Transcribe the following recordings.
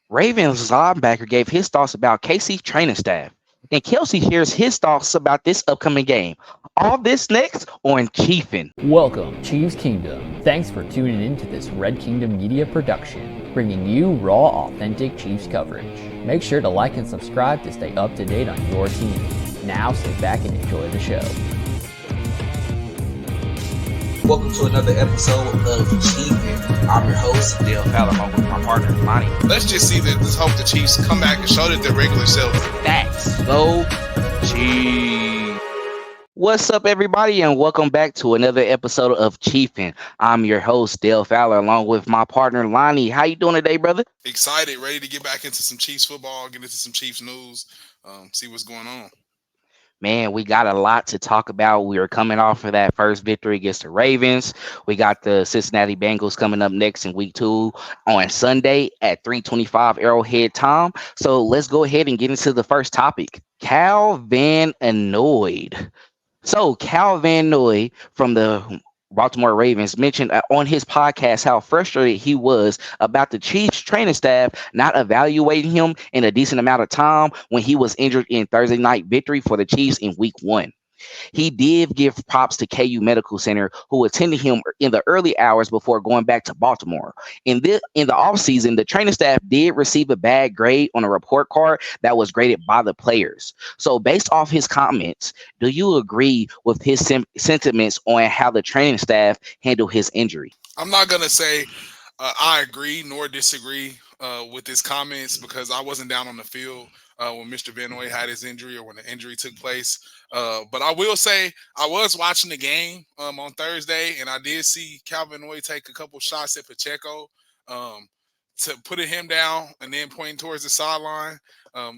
Ravens linebacker gave his thoughts about KC training staff. And Kelce shares his thoughts about this upcoming game. All this next on Chiefin. Welcome, Chiefs Kingdom. Thanks for tuning in to this Red Kingdom Media production, bringing you raw, authentic Chiefs coverage. Make sure to like and subscribe to stay up to date on your team. Now sit back and enjoy the show. Welcome to another episode of Chiefin. I'm your host, Dale Fowler, along with my partner, Lonnie. Let's just see that. Let's hope the Chiefs come back and show that their regular self. Facts. Go Chiefs. What's up, everybody, and welcome back to another episode of Chiefin. I'm your host, Dale Fowler, along with my partner, Lonnie. How you doing today, brother? Excited, ready to get back into some Chiefs football, get into some Chiefs news, see what's going on. Man, we got a lot to talk about. We are coming off of that first victory against the Ravens. We got the Cincinnati Bengals coming up next in week 2 on Sunday at 3:25 Arrowhead time. So let's go ahead and get into the first topic. Cal Van Noy. So Cal Van Noy from the Baltimore Ravens mentioned on his podcast how frustrated he was about the Chiefs training staff not evaluating him in a decent amount of time when he was injured in Thursday night victory for the Chiefs in week 1. He did give props to KU Medical Center, who attended him in the early hours before going back to Baltimore. In the offseason, the training staff did receive a bad grade on a report card that was graded by the players. So based off his comments, do you agree with his sentiments on how the training staff handled his injury? I'm not going to say I agree nor disagree with his comments because I wasn't down on the field when Mr. Van Noy had his injury or when the injury took place. But I will say I was watching the game on Thursday, and I did see Calvin Noy take a couple shots at Pacheco to putting him down and then pointing towards the sideline.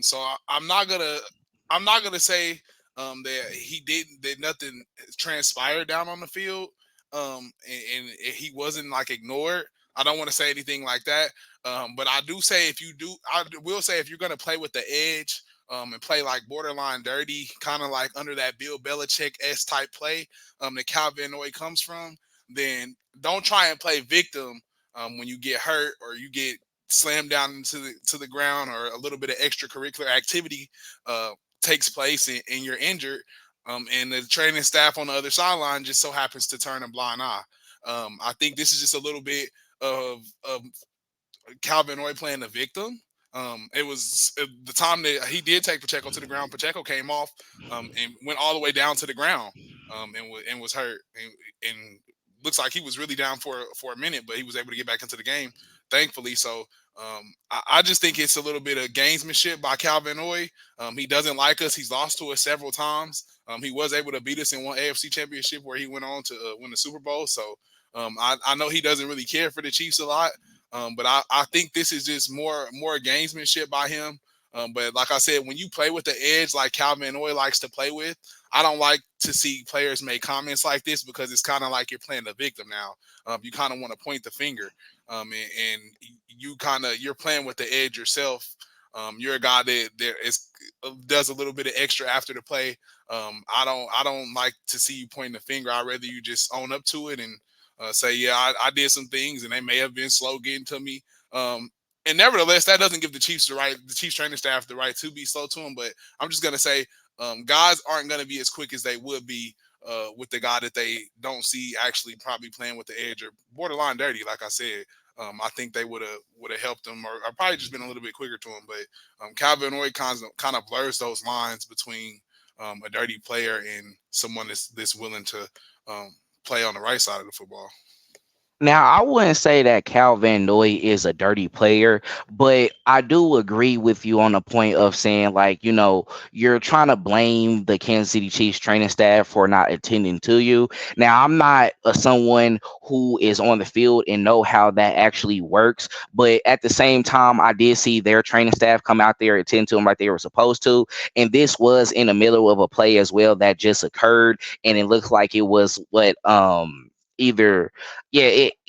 So I'm not gonna say that nothing transpired down on the field, and he wasn't like ignored. I don't want to say anything like that. But I will say if you're going to play with the edge and play like borderline dirty, kind of like under that Bill Belichick-esque type play that Cal Van Noy comes from, then don't try and play victim when you get hurt or you get slammed down to the ground or a little bit of extracurricular activity takes place and you're injured. And the training staff on the other sideline just so happens to turn a blind eye. I think this is just a little bit of Calvin Noy playing the victim. It was the time that he did take Pacheco to the ground. Pacheco came off and went all the way down to the ground and was hurt. And looks like he was really down for a minute, but he was able to get back into the game, thankfully. So I just think it's a little bit of gamesmanship by Calvin Noy. He doesn't like us. He's lost to us several times. He was able to beat us in one AFC championship where he went on to win the Super Bowl. So I know he doesn't really care for the Chiefs a lot, but I think this is just more gamesmanship by him. But like I said, when you play with the edge like Calvin Noy likes to play with, I don't like to see players make comments like this because it's kind of like you're playing the victim now. You kind of want to point the finger, and you're playing with the edge yourself. You're a guy that does a little bit of extra after the play. I don't like to see you pointing the finger. I'd rather you just own up to it and say, yeah, I did some things and they may have been slow getting to me. And nevertheless, that doesn't give the Chiefs training staff the right to be slow to him. But I'm just going to say guys aren't going to be as quick as they would be with the guy that they don't see actually probably playing with the edge or borderline dirty. Like I said, I think they would have helped him or probably just been a little bit quicker to him. But Calvin Noy kind of blurs those lines between a dirty player and someone that's willing to play on the right side of the football. Now, I wouldn't say that Cal Van Noy is a dirty player, but I do agree with you on the point of saying, like, you're trying to blame the Kansas City Chiefs training staff for not attending to you. Now, I'm not someone who is on the field and know how that actually works, but at the same time, I did see their training staff come out there and attend to them like they were supposed to, and this was in the middle of a play as well that just occurred, and it looked like it was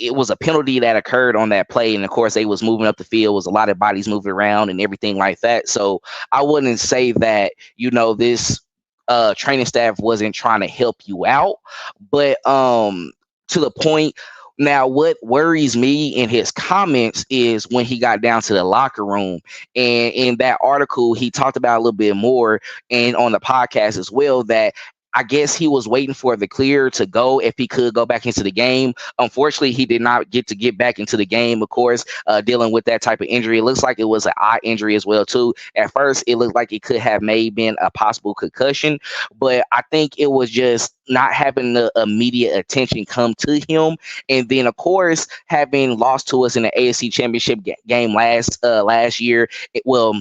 it was a penalty that occurred on that play, and of course they was moving up the field, was a lot of bodies moving around and everything like that. So I wouldn't say that this training staff wasn't trying to help you out, but to the point, Now, what worries me in his comments is when he got down to the locker room. And in that article, he talked about a little bit more and on the podcast as well that I guess he was waiting for the clear to go if he could go back into the game. Unfortunately, he did not get to get back into the game, of course, dealing with that type of injury. It looks like it was an eye injury as well, too. At first, it looked like it could have maybe been a possible concussion, but I think it was just not having the immediate attention come to him. And then, of course, having lost to us in the AFC Championship game last year,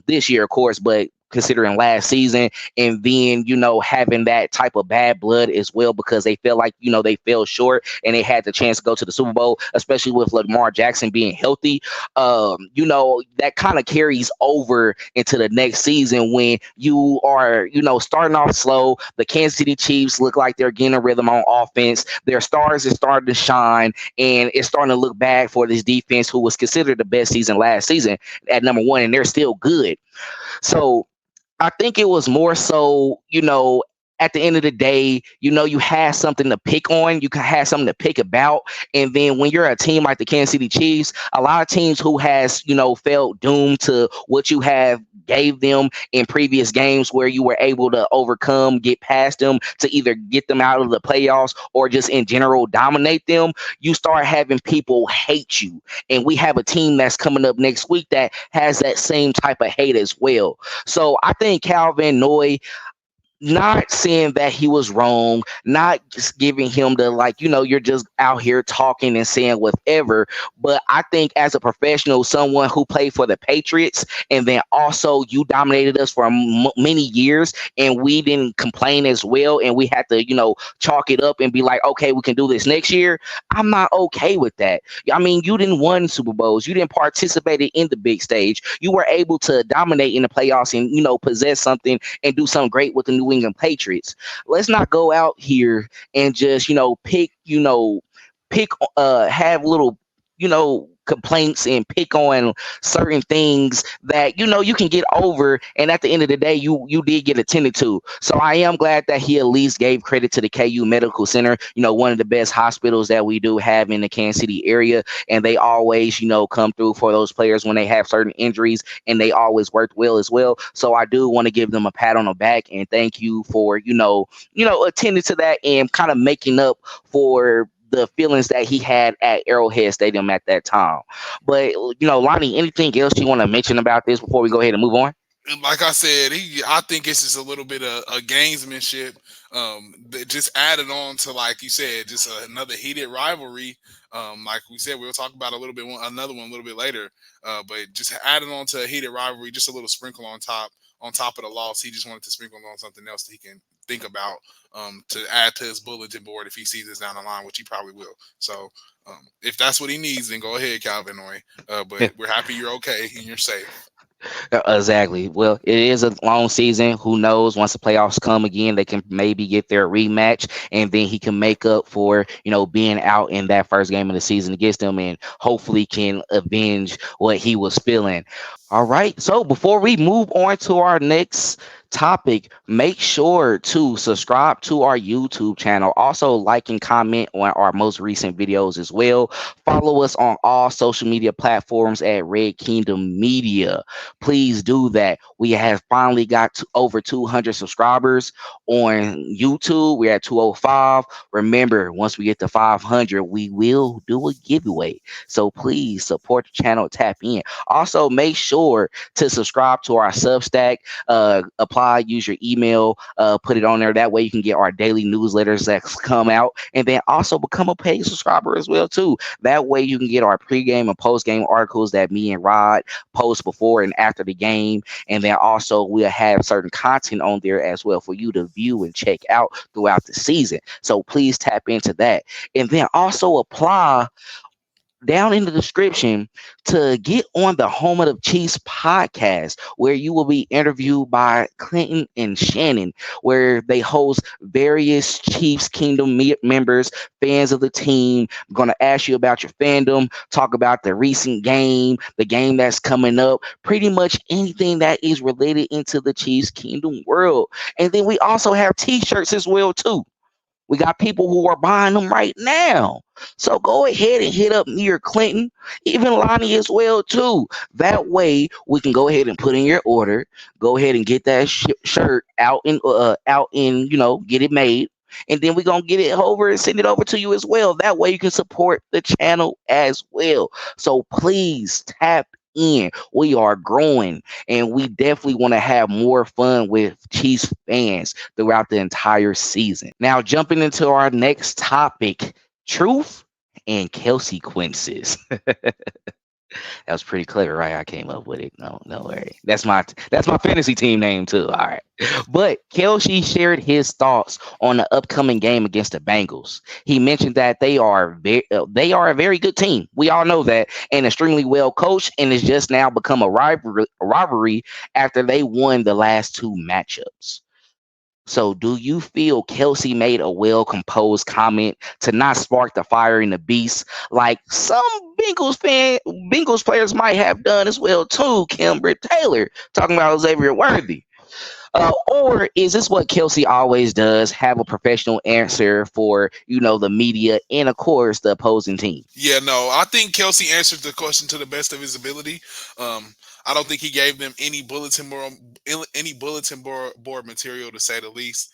this year, of course, but considering last season, and then having that type of bad blood as well because they felt like they fell short and they had the chance to go to the Super Bowl, especially with Lamar Jackson being healthy. That kind of carries over into the next season when you are starting off slow. The Kansas City Chiefs look like they're getting a rhythm on offense. Their stars are starting to shine, and it's starting to look bad for this defense, who was considered the best season last season at number one, and they're still good. So I think it was more so, at the end of the day, you had something to pick on, you can have something to pick about. And then when you're a team like the Kansas City Chiefs, a lot of teams who has, felt doomed to what you have gave them in previous games where you were able to overcome, get past them to either get them out of the playoffs or just in general dominate them, you start having people hate you. And we have a team that's coming up next week that has that same type of hate as well. So I think Calvin Noy, not saying that he was wrong, not just giving him the you're just out here talking and saying whatever. But I think as a professional, someone who played for the Patriots, and then also you dominated us for many years, and we didn't complain as well, and we had to chalk it up and be like, okay, we can do this next year. I'm not okay with that. I mean, you didn't win Super Bowls, you didn't participate in the big stage, you were able to dominate in the playoffs and possess something and do something great with the New England Patriots. Let's not go out here and just pick have little complaints and pick on certain things that you can get over, and at the end of the day you did get attended to. So I am glad that he at least gave credit to the KU Medical Center, one of the best hospitals that we do have in the Kansas City area, and they always come through for those players when they have certain injuries, and they always worked well as well. So I do want to give them a pat on the back and thank you for attending to that and kind of making up for the feelings that he had at Arrowhead Stadium at that time. But Lonnie, anything else you want to mention about this before we go ahead and move on? Like I said, I think it's just a little bit of a gamesmanship. That just added on to, like you said, just another heated rivalry. Like we said, we'll talk about another one a little bit later. But just added on to a heated rivalry, just a little sprinkle on top of the loss. He just wanted to sprinkle on something else that he can think about to add to his bulletin board if he sees this down the line, which he probably will. So if that's what he needs, then go ahead, Calvin Noy. But we're happy you're okay and you're safe. Exactly. Well, it is a long season. Who knows? Once the playoffs come again, they can maybe get their rematch, and then he can make up for being out in that first game of the season against them, and hopefully can avenge what he was feeling. All right. So before we move on to our next topic, make sure to subscribe to our YouTube channel. Also, like and comment on our most recent videos as well. Follow us on all social media platforms at Red Kingdom Media. Please do that. We have finally got to over 200 subscribers on YouTube. We're at 205. Remember, once we get to 500, we will do a giveaway. So please support the channel, tap in. Also, make sure to subscribe to our Substack, apply, use your email, put it on there. That way you can get our daily newsletters that come out, and then also become a paid subscriber as well too. That way you can get our pregame and postgame articles that me and Rod post before and after the game, and then also we'll have certain content on there as well for you to view and check out throughout the season. So please tap into that, and then also apply down in the description to get on the Home of the Chiefs podcast, where you will be interviewed by Clinton and Shannon, where they host various Chiefs Kingdom members, fans of the team. I'm going to ask you about your fandom, talk about the recent game, the game that's coming up, pretty much anything that is related into the Chiefs Kingdom world. And then we also have t-shirts as well too. We got people who are buying them right now. So go ahead and hit up me or Clinton, even Lonnie as well too. That way we can go ahead and put in your order. Go ahead and get that shirt out in get it made, and then we're gonna get it over and send it over to you as well. That way you can support the channel as well. So please tap in. We are growing, and we definitely want to have more fun with Chiefs fans throughout the entire season. Now, jumping into our next topic, truth and Kelcequences. That was pretty clever, right? I came up with it. No, no way. That's my fantasy team name too. All right. But Kelce shared his thoughts on the upcoming game against the Bengals. He mentioned that they are a very good team. We all know that, and extremely well coached, and it's just now become a rivalry after they won the last two matchups. So, do you feel Kelce made a well composed comment to not spark the fire in the beast like some Bengals players might have done as well too? Kimber Taylor talking about Xavier Worthy. Or is this what Kelce always does? Have a professional answer for the media and of course the opposing team. Yeah, no, I think Kelsey answered the question to the best of his ability. I don't think he gave them any bulletin board material to say the least.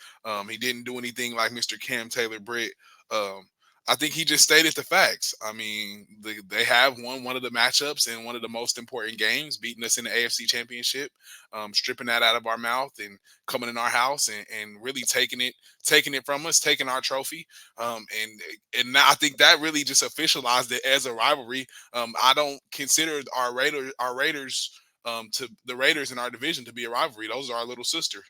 He didn't do anything like Mr. Cam Taylor Britt. Um, I think he just stated the facts. I mean, they have won one of the matchups in one of the most important games, beating us in the AFC Championship, stripping that out of our mouth and coming in our house and really taking it from us, taking our trophy. And now I think that really just officialized it as a rivalry. I don't consider our Raiders to the Raiders in our division to be a rivalry. Those are our little sister.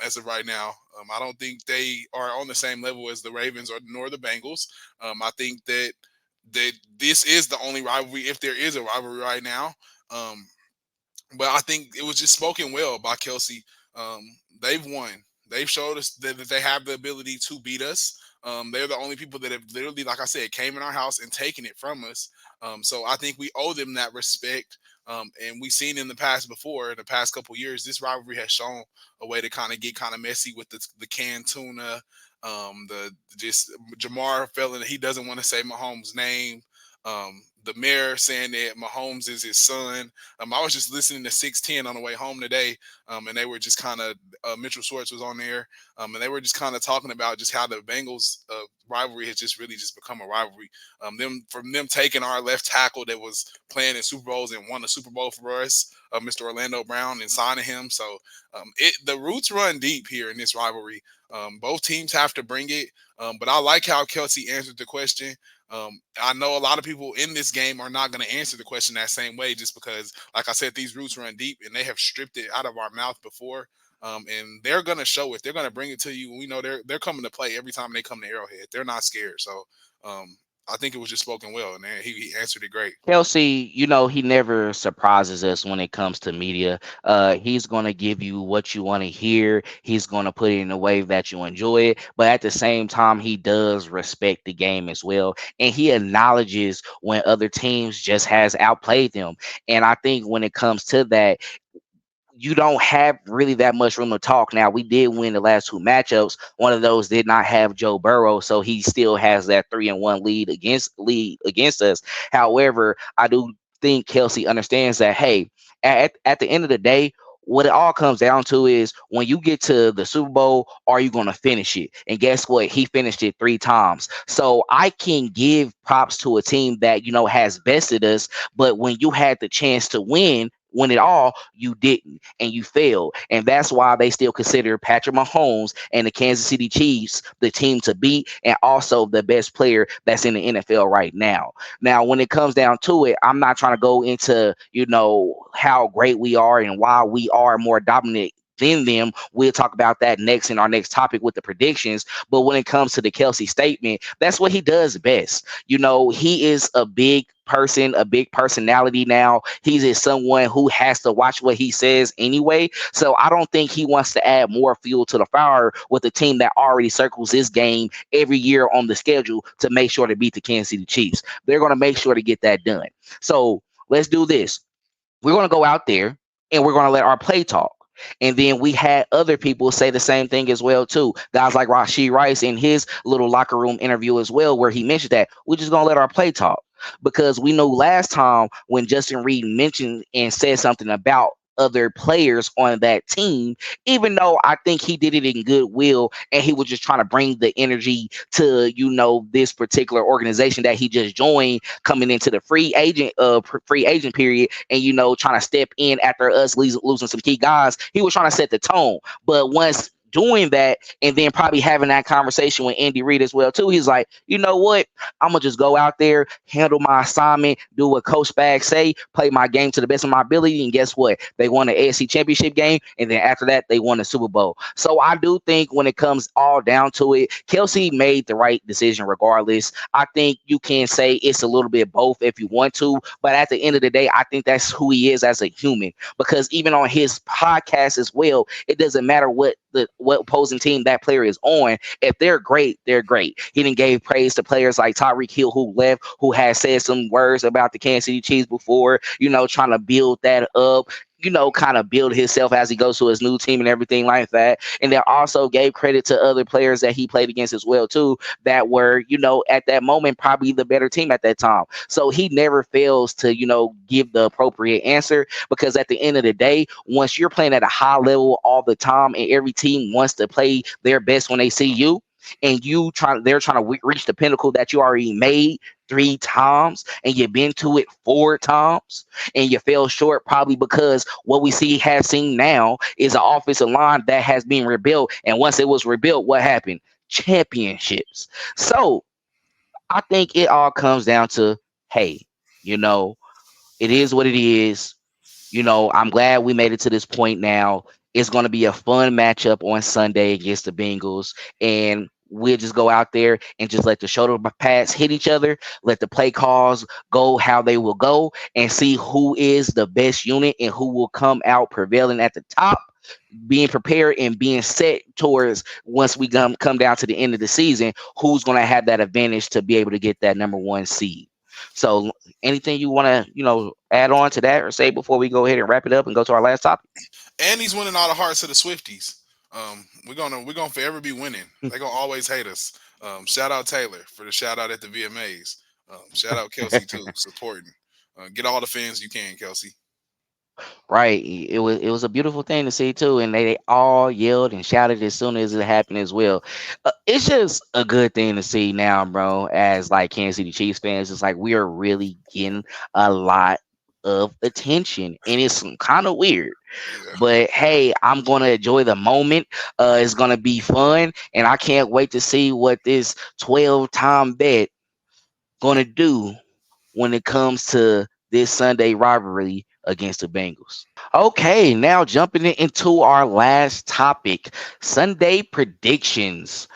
As of right now, I don't think they are on the same level as the Ravens or nor the Bengals. I think that this is the only rivalry, if there is a rivalry right now. Um, but I think it was just spoken well by Kelsey. They've won. They've showed us that they have the ability to beat us. They're the only people that have literally, like I said, came in our house and taken it from us. So I think we owe them that respect. And we've seen in the past before, in the past couple years, this rivalry has shown a way to kind of get kind of messy with the canned tuna. The just Jamar felt he doesn't want to say Mahomes' name. The mayor saying that Mahomes is his son. I was just listening to 610 on the way home today, and they were just kind of Mitchell Schwartz was on there, and they were just kind of talking about just how the Bengals rivalry has just really just become a rivalry. Them taking our left tackle that was playing in Super Bowls and won a Super Bowl for us, Mr. Orlando Brown, and signing him. So the roots run deep here in this rivalry. Both teams have to bring it, but I like how Kelce answered the question. I know a lot of people in this game are not going to answer the question that same way just because, like I said, these roots run deep and they have stripped it out of our mouth before. And they're going to show it. They're going to bring it to you. We know they're coming to play every time they come to Arrowhead. They're not scared. So I think it was just spoken well, and he answered it great. Kelce, he never surprises us when it comes to media. He's going to give you what you want to hear. He's going to put it in a way that you enjoy it. But at the same time, he does respect the game as well. And he acknowledges when other teams just has outplayed them. And I think when it comes to that, you don't have really that much room to talk. Now, we did win the last two matchups. One of those did not have Joe Burrow, so he still has that 3-1 lead against us. However, I do think Kelce understands that, hey, at the end of the day, what it all comes down to is when you get to the Super Bowl, are you going to finish it? And guess what? He finished it 3 times. So I can give props to a team that, has bested us. But when you had the chance to win it all, you didn't, and you failed. And that's why they still consider Patrick Mahomes and the Kansas City Chiefs the team to beat and also the best player that's in the NFL right now. Now, when it comes down to it, I'm not trying to go into, how great we are and why we are more dominant than them. We'll talk about that next in our next topic with the predictions. But when it comes to the Kelce statement, that's what he does best. He is a big person, a big personality now. He's someone who has to watch what he says anyway. So I don't think he wants to add more fuel to the fire with a team that already circles this game every year on the schedule to make sure to beat the Kansas City Chiefs. They're going to make sure to get that done. So let's do this. We're going to go out there and we're going to let our play talk. And then we had other people say the same thing as well too. Guys like Rashid Rice in his little locker room interview as well, where he mentioned that we're just gonna let our play talk because we know last time when Justin Reed mentioned and said something about other players on that team, even though I think he did it in goodwill and he was just trying to bring the energy to, this particular organization that he just joined coming into the free agent period and, trying to step in after us losing some key guys. He was trying to set the tone. But once doing that and then probably having that conversation with Andy Reid as well too, he's like, you know what? I'm gonna just go out there, handle my assignment, do what Coach Bag say, play my game to the best of my ability, and guess what? They won the AFC Championship game, and then after that, they won the Super Bowl. So I do think when it comes all down to it, Kelce made the right decision regardless. I think you can say it's a little bit both if you want to, but at the end of the day, I think that's who he is as a human. Because even on his podcast as well, it doesn't matter what opposing team that player is on. If they're great, they're great. He didn't give praise to players like Tyreek Hill who left, who has said some words about the Kansas City Chiefs before, trying to build that up, kind of build himself as he goes to his new team and everything like that. And then also gave credit to other players that he played against as well too, that were, at that moment probably the better team at that time. So he never fails to, give the appropriate answer because at the end of the day, once you're playing at a high level all the time and every team wants to play their best when they see you, and they're trying to reach the pinnacle that you already made 3 times and you've been to it 4 times and you fell short probably because what we have seen now is an offensive line that has been rebuilt, and once it was rebuilt, what happened? Championships. So I think it all comes down to, hey, it is what it is. I'm glad we made it to this point now. It's going to be a fun matchup on Sunday against the Bengals. And we'll just go out there and just let the shoulder pads hit each other, let the play calls go how they will go, and see who is the best unit and who will come out prevailing at the top, being prepared and being set towards once we come down to the end of the season, who's going to have that advantage to be able to get that number 1 seed. So anything you want to, add on to that or say before we go ahead and wrap it up and go to our last topic? And he's winning all the hearts of the Swifties. We're gonna forever be winning. They're gonna always hate us. Shout out Taylor for the shout out at the VMAs. Shout out Kelce too, supporting. Get all the fans you can, Kelce. Right. It was a beautiful thing to see too, and they all yelled and shouted as soon as it happened as well. It's just a good thing to see now, bro. As like Kansas City Chiefs fans, it's like we are really getting a lot of attention, and it's kind of weird. Yeah. But hey, I'm gonna enjoy the moment. It's gonna be fun, and I can't wait to see what this 12-time bet gonna do when it comes to this Sunday rivalry against the Bengals. Okay, now jumping into our last topic, Sunday predictions.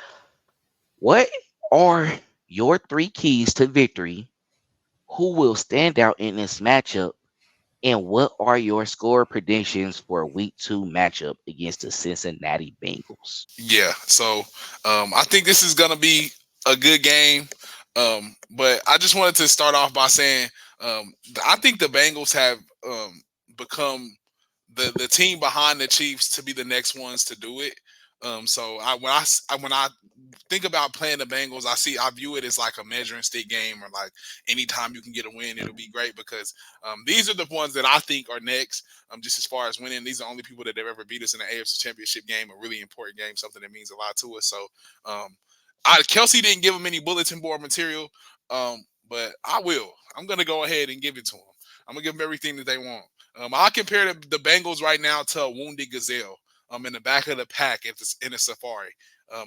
What are your 3 keys to victory? Who will stand out in this matchup? And what are your score predictions for week 2 matchup against the Cincinnati Bengals? Yeah. So I think this is gonna be a good game. But I just wanted to start off by saying I think the Bengals have become the team behind the Chiefs to be the next ones to do it. So when I think about playing the Bengals, I view it as like a measuring stick game, or like anytime you can get a win, it'll be great because these are the ones that I think are next. Just as far as winning, these are the only people that have ever beat us in an AFC Championship game, a really important game, something that means a lot to us. So Kelce didn't give them any bulletin board material, but I will. I'm gonna go ahead and give it to them. I'm gonna give them everything that they want. I compare the Bengals right now to a wounded gazelle in the back of the pack in a safari.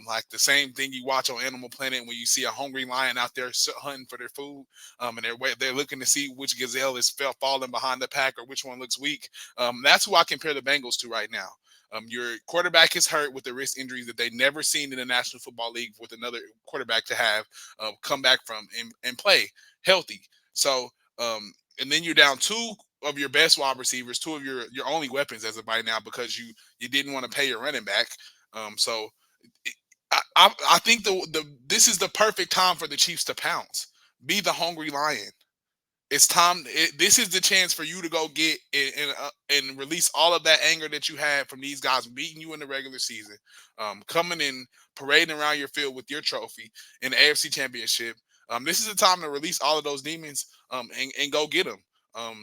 Like the same thing you watch on Animal Planet when you see a hungry lion out there hunting for their food, and they're looking to see which gazelle is falling behind the pack or which one looks weak. That's who I compare the Bengals to right now. Your quarterback is hurt with the wrist injuries that they never seen in the National Football League with another quarterback to have come back from and play healthy. So, and then you're down 2 of your best wide receivers, 2 of your only weapons as of right now because you didn't want to pay your running back. So I think this is the perfect time for the Chiefs to pounce, be the hungry lion, It's time. This is the chance for you to go get and release all of that anger that you had from these guys beating you in the regular season, coming in parading around your field with your trophy in the AFC Championship. This is the time to release all of those demons and go get them.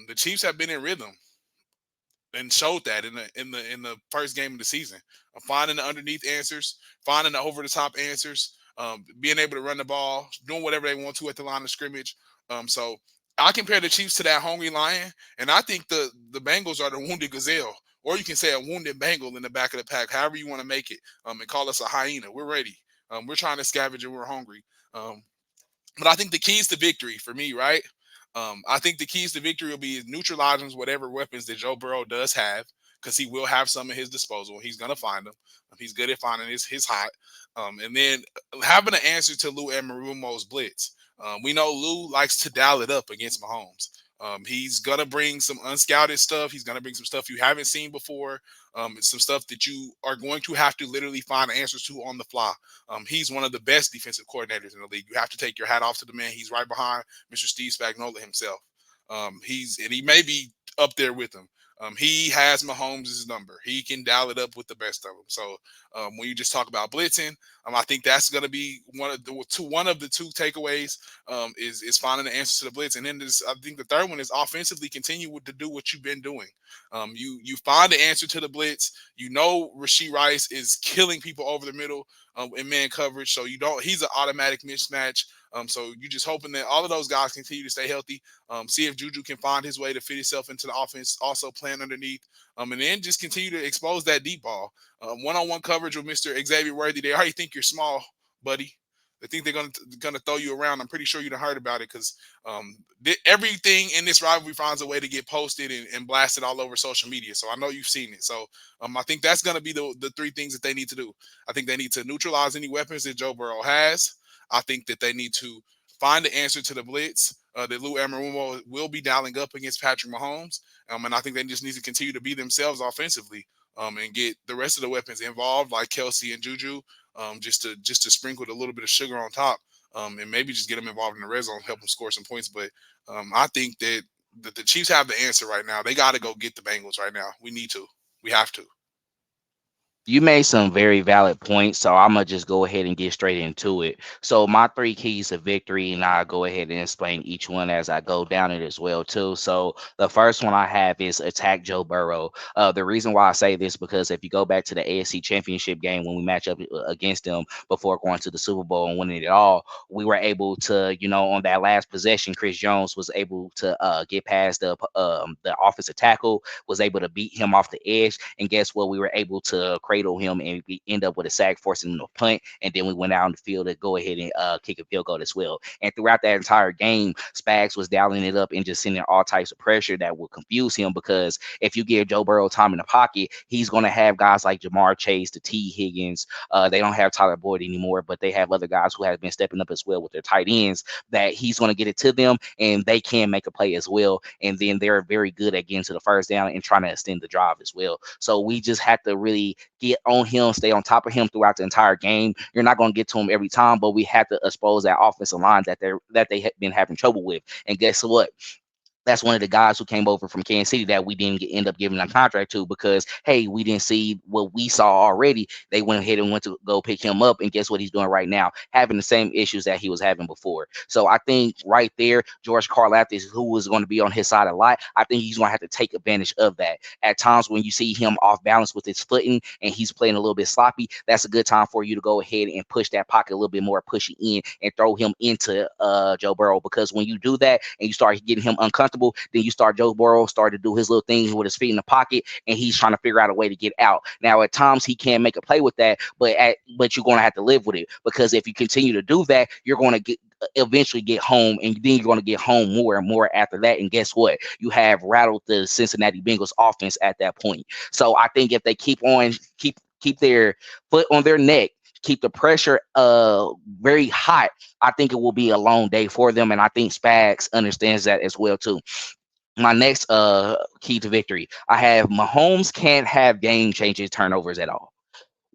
The Chiefs have been in rhythm and showed that in the first game of the season. Finding the underneath answers, finding the over the top answers, being able to run the ball, doing whatever they want to at the line of scrimmage. So I compare the Chiefs to that hungry lion, and I think the Bengals are the wounded gazelle, or you can say a wounded Bengal in the back of the pack, however you want to make it, and call us a hyena. We're ready. We're trying to scavenge and we're hungry. But I think the keys to victory for me, right? I think the keys to victory will be neutralizing whatever weapons that Joe Burrow does have, because he will have some at his disposal. He's gonna find them. He's good at finding his hot. And then having an answer to Lou Anarumo's blitz. We know Lou likes to dial it up against Mahomes. He's gonna bring some unscouted stuff. He's gonna bring some stuff you haven't seen before. Some stuff that you are going to have to literally find answers to on the fly. He's one of the best defensive coordinators in the league. You have to take your hat off to the man. He's right behind Mr. Steve Spagnuolo himself. He may be up there with him. He has Mahomes' number. He can dial it up with the best of them. So when you just talk about blitzing, I think that's going to be one of the two takeaways. Is finding the answer to the blitz, and then I think the third one is offensively continue to do what you've been doing. You find the answer to the blitz. You know Rashee Rice is killing people over the middle in man coverage, so he's an automatic mismatch. So you're just hoping that all of those guys continue to stay healthy. See if Juju can find his way to fit himself into the offense, also playing underneath. And then just continue to expose that deep ball. One-on-one coverage with Mr. Xavier Worthy. They already think you're small, buddy. They think they're gonna throw you around. I'm pretty sure you done heard about it, because everything in this rivalry finds a way to get posted and blasted all over social media. So I know you've seen it. So I think that's gonna be the three things that they need to do. I think they need to neutralize any weapons that Joe Burrow has. I think that they need to find the answer to the blitz that Lou Anarumo will be dialing up against Patrick Mahomes. And I think they just need to continue to be themselves offensively, and get the rest of the weapons involved, like Kelce and Juju, just to sprinkle a little bit of sugar on top, and maybe just get them involved in the red zone, help them score some points. But I think that the Chiefs have the answer right now. They got to go get the Bengals right now. We need to. We have to. You made some very valid points, so I'm gonna just go ahead and get straight into it. So my three keys to victory, and I'll go ahead and explain each one as I go down it as well too. So the first one I have is attack Joe Burrow. The reason why I say this, because if you go back to the AFC Championship game when we match up against them before going to the Super Bowl and winning it all, we were able to, on that last possession, Chris Jones was able to get past the offensive tackle, was able to beat him off the edge, and guess what? We were able to cradle him, and we end up with a sack, forcing him to punt, and then we went out on the field to go ahead and kick a field goal as well. And throughout that entire game, Spags was dialing it up and just sending all types of pressure that would confuse him, because if you give Joe Burrow time in the pocket, he's going to have guys like Jamar Chase, the T. Higgins. They don't have Tyler Boyd anymore, but they have other guys who have been stepping up as well with their tight ends, that he's going to get it to them, and they can make a play as well. And then they're very good at getting to the first down and trying to extend the drive as well. So we just have to really get on him, stay on top of him throughout the entire game. You're not going to get to him every time, but we have to expose that offensive line that they have been having trouble with. And guess what? That's one of the guys who came over from Kansas City that we didn't end up giving a contract to, because, hey, we didn't see what we saw already. They went ahead and went to go pick him up, and guess what he's doing right now? Having the same issues that he was having before. So I think right there, George Karlaftis, who was going to be on his side a lot, I think he's going to have to take advantage of that. At times when you see him off balance with his footing and he's playing a little bit sloppy, that's a good time for you to go ahead and push that pocket a little bit more, push it in, and throw him into Joe Burrow. Because when you do that and you start getting him uncomfortable, then you start Joe Burrow start to do his little things with his feet in the pocket, and he's trying to figure out a way to get out. Now, at times he can make a play with that, but you're going to have to live with it, because if you continue to do that, you're going to eventually get home, and then you're going to get home more and more after that. And guess what? You have rattled the Cincinnati Bengals offense at that point. So I think if they keep their foot on their neck, keep the pressure very hot, I think it will be a long day for them. And I think Spags understands that as well too. My next key to victory, I have Mahomes can't have game changing turnovers at all.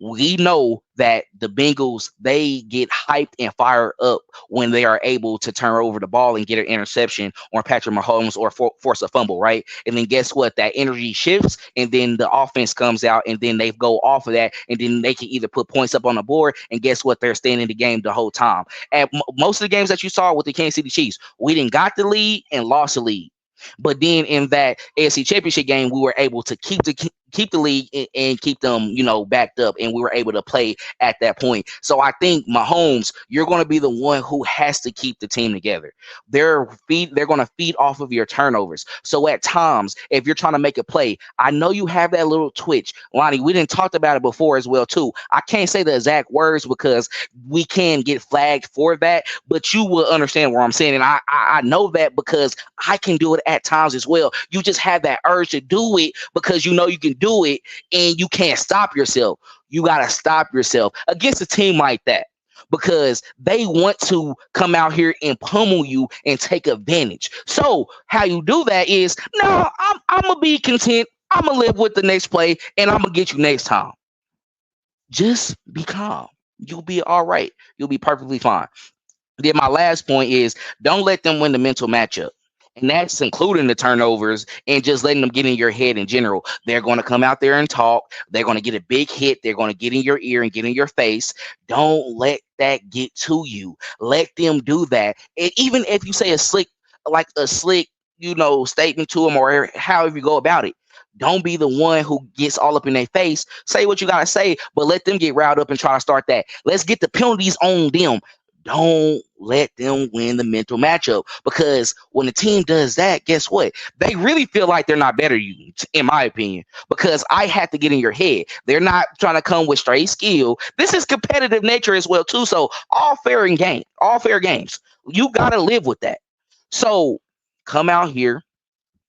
we know that the Bengals, they get hyped and fired up when they are able to turn over the ball and get an interception on Patrick Mahomes or force a fumble, right? And then guess what? That energy shifts, and then the offense comes out, and then they go off of that, and then they can either put points up on the board, and guess what? They're staying in the game the whole time. At most of the games that you saw with the Kansas City Chiefs, we didn't got the lead and lost the lead. But then in that AFC Championship game, we were able to keep the league and keep them, backed up, and we were able to play at that point. So I think Mahomes, you're going to be the one who has to keep the team together. They're going to feed off of your turnovers. So at times, if you're trying to make a play, I know you have that little twitch. Lonnie, we didn't talk about it before as well too. I can't say the exact words because we can get flagged for that, but you will understand what I'm saying. And I know that because I can do it at times as well. You just have that urge to do it because you know you can do it and you can't stop yourself. You got to stop yourself against a team like that because they want to come out here and pummel you and take advantage. So how you do that is, no, I'm going to be content. I'm going to live with the next play and I'm going to get you next time. Just be calm. You'll be all right. You'll be perfectly fine. Then my last point is don't let them win the mental matchup. And that's including the turnovers and just letting them get in your head in general. They're going to come out there and talk. They're going to get a big hit. They're going to get in your ear and get in your face. Don't let that get to you. Let them do that. And even if you say a slick, statement to them or however you go about it, don't be the one who gets all up in their face. Say what you got to say, but let them get riled up and try to start that. Let's get the penalties on them. Don't let them win the mental matchup because when the team does that, guess what? They really feel like they're not better than you, in my opinion, because I have to get in your head. They're not trying to come with straight skill. This is competitive nature as well, too. So all fair games. You got to live with that. So come out here,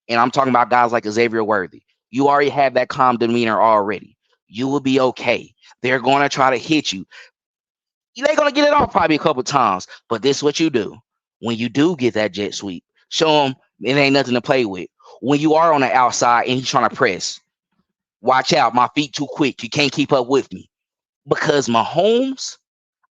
and I'm talking about guys like Xavier Worthy. You already have that calm demeanor already. You will be okay. They're going to try to hit you. You ain't gonna get it off probably a couple times, but this is what you do. When you do get that jet sweep, show him it ain't nothing to play with. When you are on the outside and he's trying to press, watch out, my feet too quick. You can't keep up with me. Because Mahomes,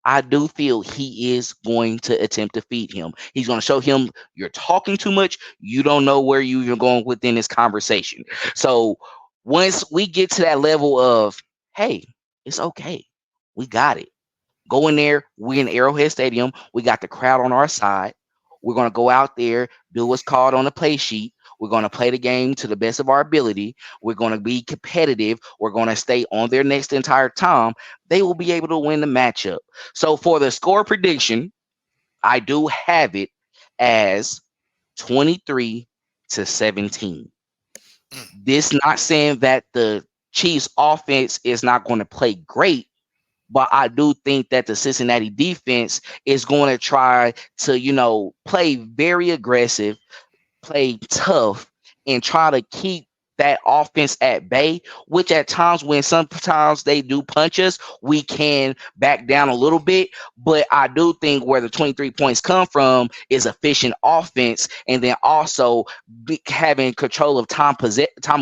I do feel he is going to attempt to feed him. He's going to show him you're talking too much. You don't know where you're going within this conversation. So once we get to that level of, hey, it's okay. We got it. Go in there. We in Arrowhead Stadium. We got the crowd on our side. We're going to go out there, do what's called on the play sheet. We're going to play the game to the best of our ability. We're going to be competitive. We're going to stay on their necks the entire time. They will be able to win the matchup. So for the score prediction, I do have it as 23-17. This not saying that the Chiefs offense is not going to play great, but I do think that the Cincinnati defense is going to try to, play very aggressive, play tough, and try to keep that offense at bay, which at times when sometimes they do punch us, we can back down a little bit. But I do think where the 23 points come from is efficient offense and then also having control of time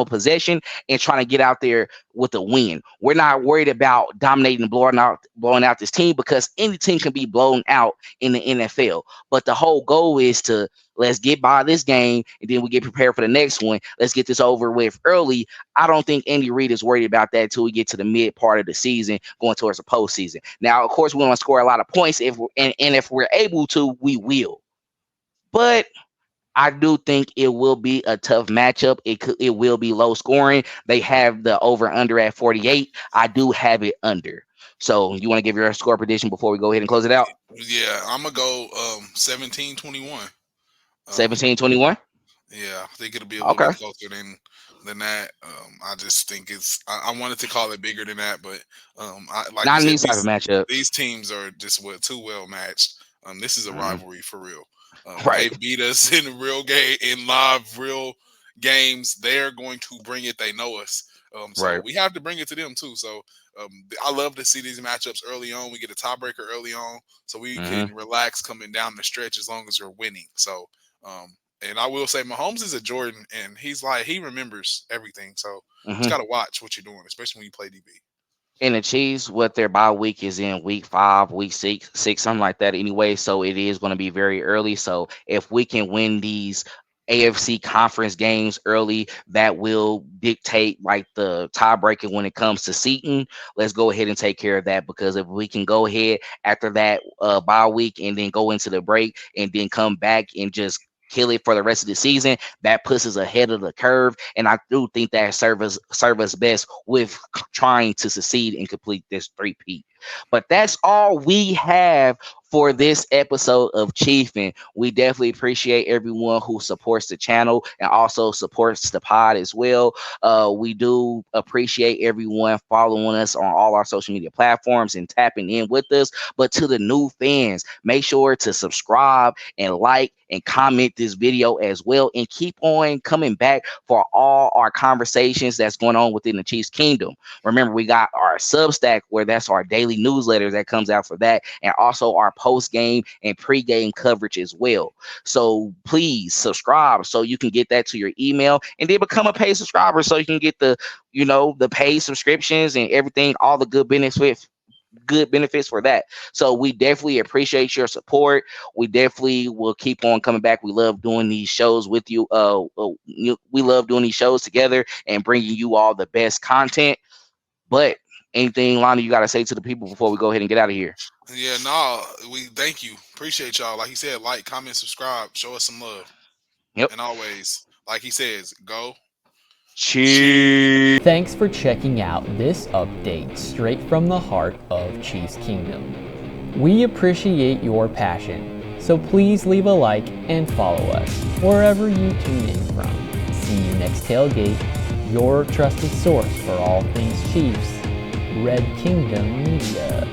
of possession and trying to get out there with a win. We're not worried about dominating and blowing out this team because any team can be blown out in the NFL. But the whole goal is to let's get by this game and then we get prepared for the next one. Let's get this over with early. I don't think Andy Reid is worried about that until we get to the mid part of the season going towards the postseason. Now, of course, we want to score a lot of points and if we're able to, we will. But I do think it will be a tough matchup. It will be low scoring. They have the over under at 48. I do have it under. So you want to give your score prediction before we go ahead and close it out? Yeah, I'm gonna go 17-21. 17-21? Yeah, I think it'll be a little Okay. bit closer than that. I just think I wanted to call it bigger than that, but like you Not in said, these type of matchups. these teams are just too well matched. This is a Mhm. rivalry for real. They Right. beat us in real game, in live real games. They're going to bring it. They know us. So Right. we have to bring it to them too. So I love to see these matchups early on. We get a tiebreaker early on, so we Hmm. can relax coming down the stretch as long as we're winning. So, and I will say, Mahomes is a Jordan, and he remembers everything. So just Hmm. got to watch what you're doing, especially when you play DB. And the Chiefs, what their bye week is in week 5, week six, something like that anyway. So it is going to be very early. So if we can win these AFC conference games early, that will dictate like the tiebreaker when it comes to seating. Let's go ahead and take care of that, because if we can go ahead after that bye week and then go into the break and then come back and just kill it for the rest of the season, that puts us ahead of the curve. And I do think that serve us best with trying to succeed and complete this three-peat. But that's all we have for this episode of Chiefin. We definitely appreciate everyone who supports the channel and also supports the pod as well. We do appreciate everyone following us on all our social media platforms and tapping in with us. But to the new fans, make sure to subscribe and like and comment this video as well, and keep on coming back for all our conversations that's going on within the Chiefs Kingdom. Remember, we got our Substack, where that's our daily newsletter that comes out for that, and also our post-game and pre-game coverage as well. So please subscribe so you can get that to your email, and then become a paid subscriber so you can get the paid subscriptions and everything, all the good benefits for that. So we definitely appreciate your support. We definitely will keep on coming back. We love doing these shows with you. We love doing these shows together and bringing you all the best content. But anything, Lonnie, you got to say to the people before we go ahead and get out of here? Yeah, no, we thank you. Appreciate y'all. Like he said, like, comment, subscribe, show us some love. Yep. And always, like he says, go Cheers. Thanks for checking out this update straight from the heart of Chiefs Kingdom. We appreciate your passion, so please leave a like and follow us wherever you tune in from. See you next tailgate, your trusted source for all things Chiefs, Red Kingdom Media.